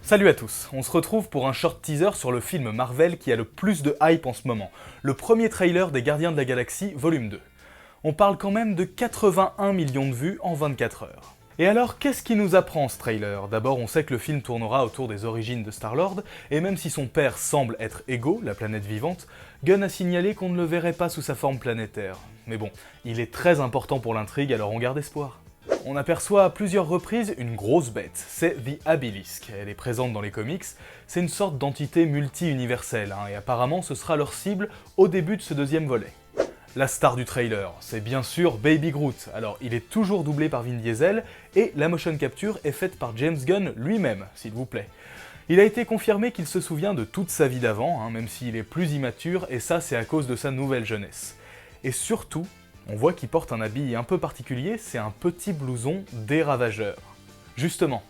Salut à tous, on se retrouve pour un short teaser sur le film Marvel qui a le plus de hype en ce moment, le premier trailer des Gardiens de la Galaxie volume 2. On parle quand même de 81 millions de vues en 24 heures. Et alors, qu'est-ce qui nous apprend ce trailer? D'abord, on sait que le film tournera autour des origines de Star-Lord, et même si son père semble être Ego, la planète vivante, Gunn a signalé qu'on ne le verrait pas sous sa forme planétaire. Mais bon, il est très important pour l'intrigue, alors on garde espoir. On aperçoit à plusieurs reprises une grosse bête, c'est The Abilisk. Elle est présente dans les comics, c'est une sorte d'entité multi-universelle, et apparemment ce sera leur cible au début de ce deuxième volet. La star du trailer, c'est bien sûr Baby Groot. Alors il est toujours doublé par Vin Diesel, et la motion capture est faite par James Gunn lui-même, s'il vous plaît. Il a été confirmé qu'il se souvient de toute sa vie d'avant, même s'il est plus immature, et ça c'est à cause de sa nouvelle jeunesse. Et surtout, on voit qu'il porte un habit un peu particulier, c'est un petit blouson des Ravageurs. Justement,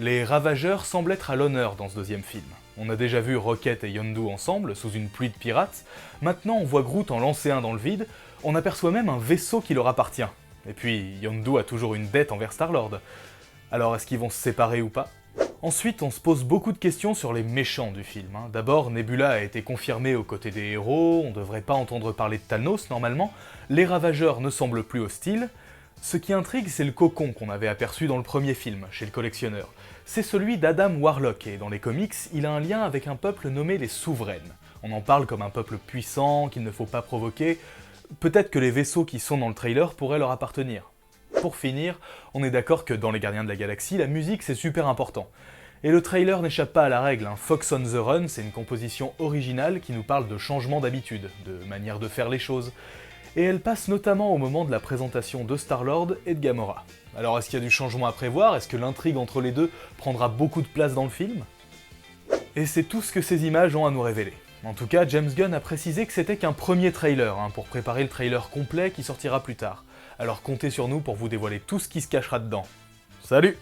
les Ravageurs semblent être à l'honneur dans ce deuxième film. On a déjà vu Rocket et Yondu ensemble, sous une pluie de pirates, maintenant on voit Groot en lancer un dans le vide, on aperçoit même un vaisseau qui leur appartient. Et puis, Yondu a toujours une dette envers Star-Lord. Alors est-ce qu'ils vont se séparer ou pas? Ensuite, on se pose beaucoup de questions sur les méchants du film. D'abord, Nebula a été confirmée aux côtés des héros, on devrait pas entendre parler de Thanos normalement, les Ravageurs ne semblent plus hostiles. Ce qui intrigue, c'est le cocon qu'on avait aperçu dans le premier film, chez le collectionneur. C'est celui d'Adam Warlock, et dans les comics, il a un lien avec un peuple nommé les Souveraines. On en parle comme un peuple puissant, qu'il ne faut pas provoquer. Peut-être que les vaisseaux qui sont dans le trailer pourraient leur appartenir. Pour finir, on est d'accord que dans les Gardiens de la Galaxie, la musique c'est super important. Et le trailer n'échappe pas à la règle, Fox on the Run, c'est une composition originale qui nous parle de changement d'habitude, de manière de faire les choses. Et elle passe notamment au moment de la présentation de Star-Lord et de Gamora. Alors est-ce qu'il y a du changement à prévoir? Est-ce que l'intrigue entre les deux prendra beaucoup de place dans le film? Et c'est tout ce que ces images ont à nous révéler. En tout cas, James Gunn a précisé que c'était qu'un premier trailer, pour préparer le trailer complet qui sortira plus tard. Alors comptez sur nous pour vous dévoiler tout ce qui se cachera dedans. Salut!